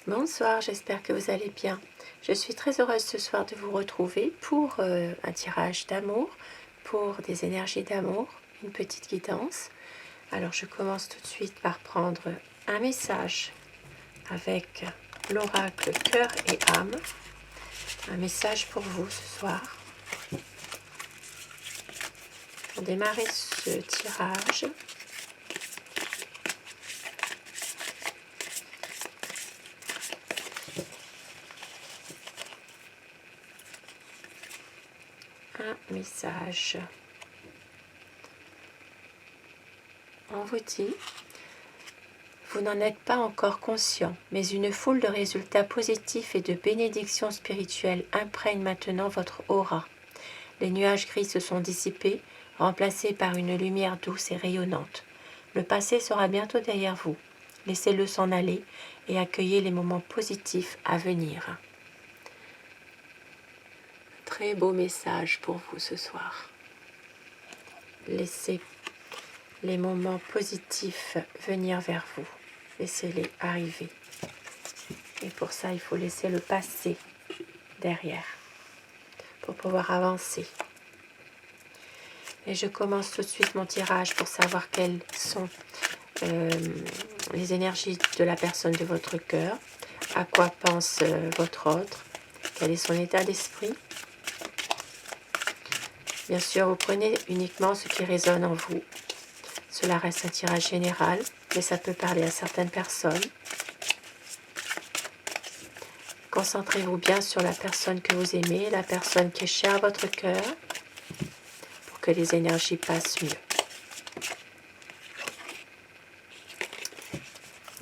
Bonsoir, j'espère que vous allez bien. Je suis très heureuse ce soir de vous retrouver pour un tirage d'amour, pour des énergies d'amour, une petite guidance. Alors je commence tout de suite par prendre un message avec l'oracle cœur et âme. Un message pour vous ce soir. Pour démarrer ce tirage, un message. On vous dit: vous n'en êtes pas encore conscient, mais une foule de résultats positifs et de bénédictions spirituelles imprègnent maintenant votre aura. Les nuages gris se sont dissipés, remplacés par une lumière douce et rayonnante. Le passé sera bientôt derrière vous. Laissez-le s'en aller et accueillez les moments positifs à venir. Très beau message pour vous ce soir. Laissez les moments positifs venir vers vous. Laissez-les arriver. Et pour ça, il faut laisser le passé derrière pour pouvoir avancer. Et je commence tout de suite mon tirage pour savoir quelles sont les énergies de la personne de votre cœur, à quoi pense votre autre, quel est son état d'esprit. Bien sûr, vous prenez uniquement ce qui résonne en vous. Cela reste un tirage général, mais ça peut parler à certaines personnes. Concentrez-vous bien sur la personne que vous aimez, la personne qui est chère à votre cœur, pour que les énergies passent mieux.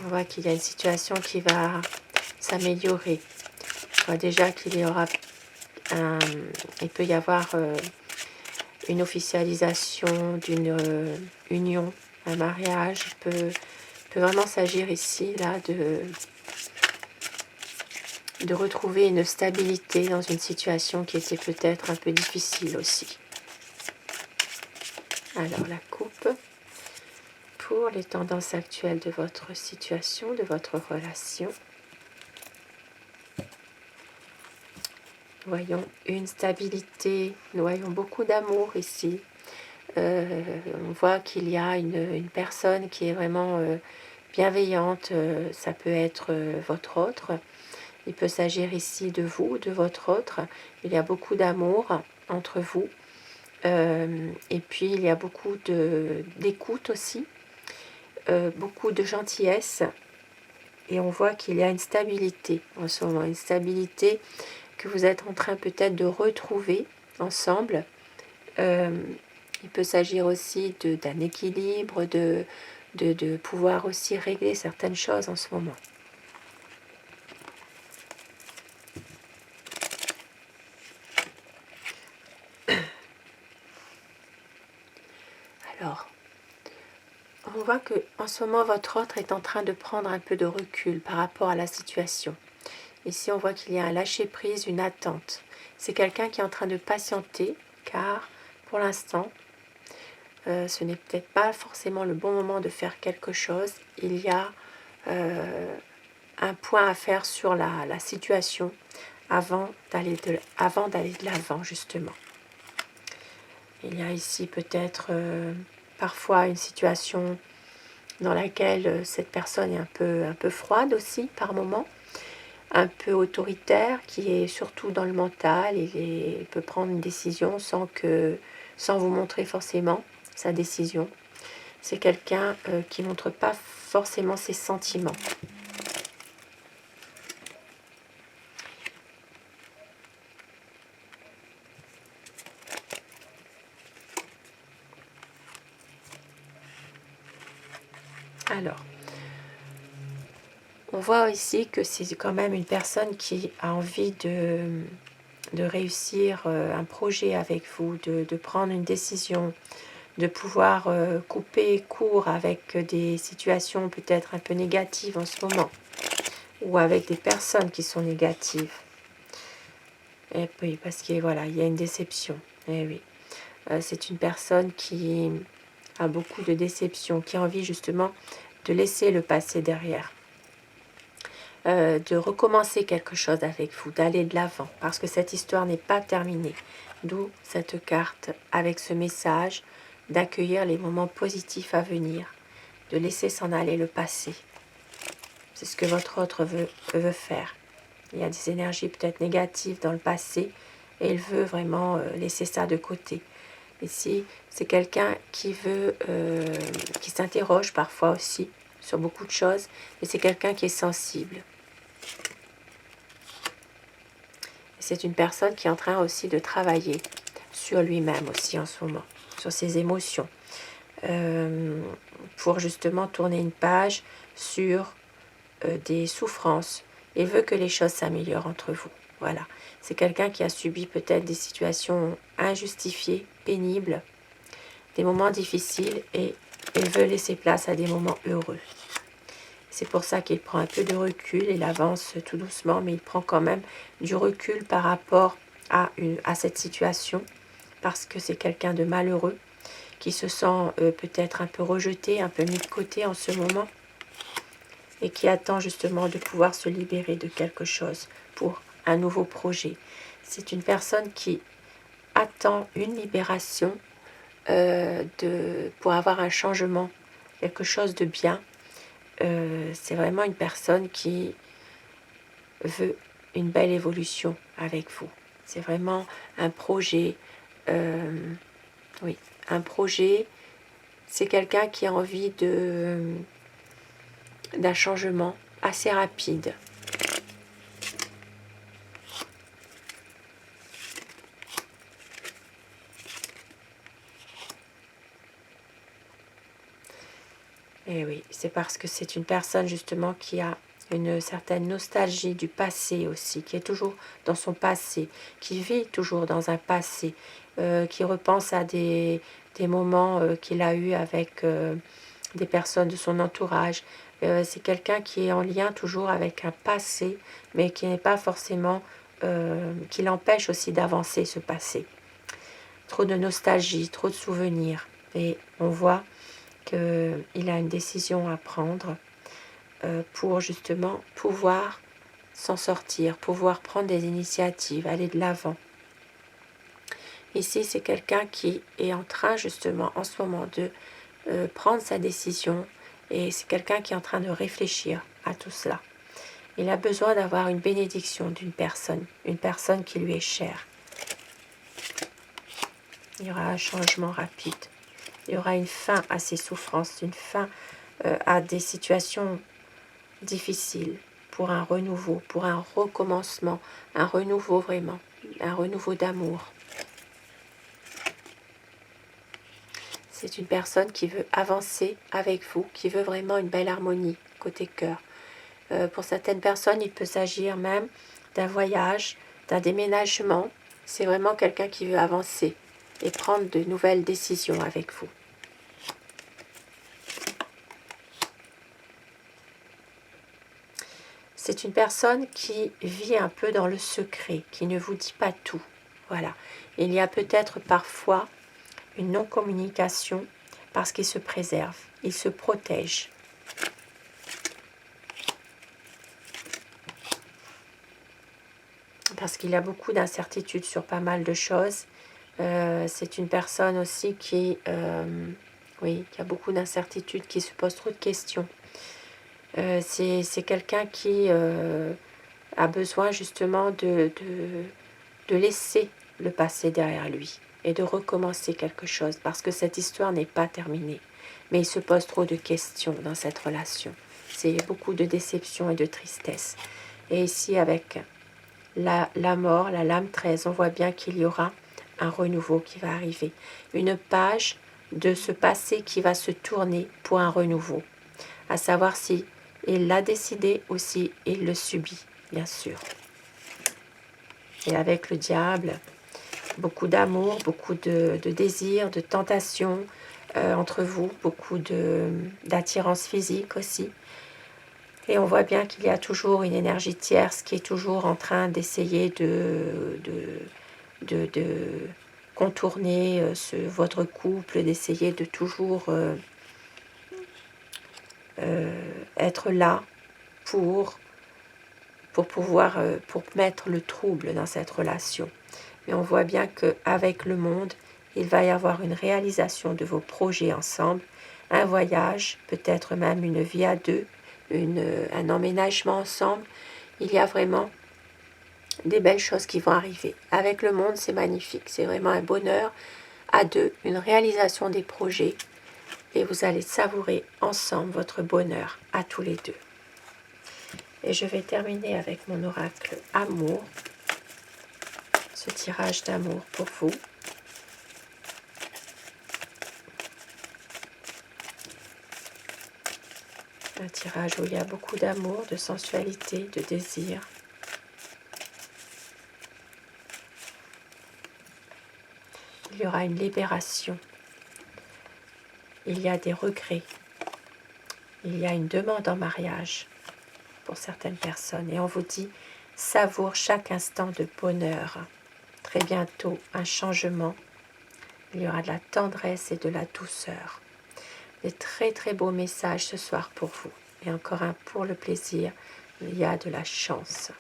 On voit qu'il y a une situation qui va s'améliorer. On voit déjà qu'il y aura il peut y avoir une officialisation d'une union, un mariage. Il peut vraiment s'agir ici là de retrouver une stabilité dans une situation qui était peut-être un peu difficile aussi. Alors la coupe pour les tendances actuelles de votre situation, de votre relation. Nous voyons une stabilité, nous voyons beaucoup d'amour ici. On voit qu'il y a une personne qui est vraiment bienveillante, ça peut être votre autre. Il peut s'agir ici de vous, de votre autre. Il y a beaucoup d'amour entre vous. Et puis il y a beaucoup d'écoute aussi, beaucoup de gentillesse. Et on voit qu'il y a une stabilité en ce moment, une stabilité que vous êtes en train peut-être de retrouver ensemble. Il peut s'agir aussi d'un équilibre, de pouvoir aussi régler certaines choses en ce moment. Alors, on voit que en ce moment, votre autre est en train de prendre un peu de recul par rapport à la situation. Ici, on voit qu'il y a un lâcher-prise, une attente. C'est quelqu'un qui est en train de patienter, car pour l'instant, ce n'est peut-être pas forcément le bon moment de faire quelque chose. Il y a un point à faire sur la situation avant d'aller de l'avant, justement. Il y a ici peut-être parfois une situation dans laquelle cette personne est un peu froide aussi par moment, un peu autoritaire, qui est surtout dans le mental. Il peut prendre une décision sans vous montrer forcément sa décision. C'est quelqu'un qui ne montre pas forcément ses sentiments. Alors, on voit ici que c'est quand même une personne qui a envie de réussir un projet avec vous, de prendre une décision, de pouvoir couper court avec des situations peut-être un peu négatives en ce moment, ou avec des personnes qui sont négatives. Et oui, parce que voilà, il y a une déception. Et oui, c'est une personne qui a beaucoup de déception, qui a envie justement de laisser le passé derrière. de recommencer quelque chose avec vous, d'aller de l'avant, parce que cette histoire n'est pas terminée. D'où cette carte avec ce message d'accueillir les moments positifs à venir, de laisser s'en aller le passé. C'est ce que votre autre veut faire. Il y a des énergies peut-être négatives dans le passé et il veut vraiment laisser ça de côté. Ici, c'est quelqu'un qui veut, qui s'interroge parfois aussi sur beaucoup de choses, mais c'est quelqu'un qui est sensible. C'est une personne qui est en train aussi de travailler sur lui-même aussi en ce moment, sur ses émotions, pour justement tourner une page sur des souffrances. Il veut que les choses s'améliorent entre vous. Voilà. C'est quelqu'un qui a subi peut-être des situations injustifiées, pénibles, des moments difficiles et il veut laisser place à des moments heureux. C'est pour ça qu'il prend un peu de recul, il avance tout doucement, mais il prend quand même du recul par rapport à cette situation, parce que c'est quelqu'un de malheureux, qui se sent peut-être un peu rejeté, un peu mis de côté en ce moment, et qui attend justement de pouvoir se libérer de quelque chose pour un nouveau projet. C'est une personne qui attend une libération pour avoir un changement, quelque chose de bien. C'est vraiment une personne qui veut une belle évolution avec vous. C'est vraiment un projet, oui, un projet. C'est quelqu'un qui a envie d'un changement assez rapide. Et oui, c'est parce que c'est une personne justement qui a une certaine nostalgie du passé aussi, qui est toujours dans son passé, qui vit toujours dans un passé, qui repense à des moments qu'il a eus avec des personnes de son entourage. C'est quelqu'un qui est en lien toujours avec un passé, mais qui n'est pas forcément, qui l'empêche aussi d'avancer ce passé. Trop de nostalgie, trop de souvenirs. Et on voit qu'il a une décision à prendre pour justement pouvoir s'en sortir, pouvoir prendre des initiatives, aller de l'avant. Ici, c'est quelqu'un qui est en train justement en ce moment de prendre sa décision et c'est quelqu'un qui est en train de réfléchir à tout cela. Il a besoin d'avoir une bénédiction d'une personne, une personne qui lui est chère. Il y aura un changement rapide. Il y aura une fin à ses souffrances, une fin à des situations difficiles, pour un renouveau, pour un recommencement, un renouveau vraiment, un renouveau d'amour. C'est une personne qui veut avancer avec vous, qui veut vraiment une belle harmonie côté cœur. Pour certaines personnes, il peut s'agir même d'un voyage, d'un déménagement. C'est vraiment quelqu'un qui veut avancer et prendre de nouvelles décisions avec vous. C'est une personne qui vit un peu dans le secret, qui ne vous dit pas tout. Voilà. Il y a peut-être parfois une non-communication parce qu'il se préserve, il se protège. Parce qu'il y a beaucoup d'incertitudes sur pas mal de choses. C'est une personne aussi qui a beaucoup d'incertitudes, qui se pose trop de questions. C'est quelqu'un qui a besoin justement de laisser le passé derrière lui et de recommencer quelque chose parce que cette histoire n'est pas terminée. Mais il se pose trop de questions dans cette relation. C'est beaucoup de déception et de tristesse. Et ici, avec la mort, la lame 13, on voit bien qu'il y aura un renouveau qui va arriver. Une page de ce passé qui va se tourner pour un renouveau. À savoir si il l'a décidé ou si il le subit, bien sûr. Et avec le diable, beaucoup d'amour, beaucoup de désir, de tentation entre vous, beaucoup d'attirance physique aussi. Et on voit bien qu'il y a toujours une énergie tierce qui est toujours en train d'essayer de contourner votre couple, d'essayer de toujours être là pour pour mettre le trouble dans cette relation. Mais on voit bien qu'avec le monde, il va y avoir une réalisation de vos projets ensemble, un voyage, peut-être même une vie à deux, un emménagement ensemble. Il y a vraiment des belles choses qui vont arriver. Avec le monde, c'est magnifique. C'est vraiment un bonheur à deux, une réalisation des projets. Et vous allez savourer ensemble votre bonheur à tous les deux. Et je vais terminer avec mon oracle amour. Ce tirage d'amour pour vous. Un tirage où il y a beaucoup d'amour, de sensualité, de désir. Il y aura une libération. Il y a des regrets. Il y a une demande en mariage pour certaines personnes. Et on vous dit, savoure chaque instant de bonheur. Très bientôt, un changement. Il y aura de la tendresse et de la douceur. Des très très beaux messages ce soir pour vous. Et encore un pour le plaisir, il y a de la chance.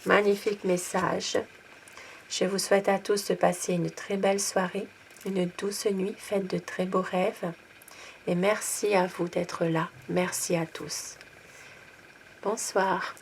Magnifique message. Je vous souhaite à tous de passer une très belle soirée, une douce nuit, faites de très beaux rêves. Et merci à vous d'être là. Merci à tous. Bonsoir.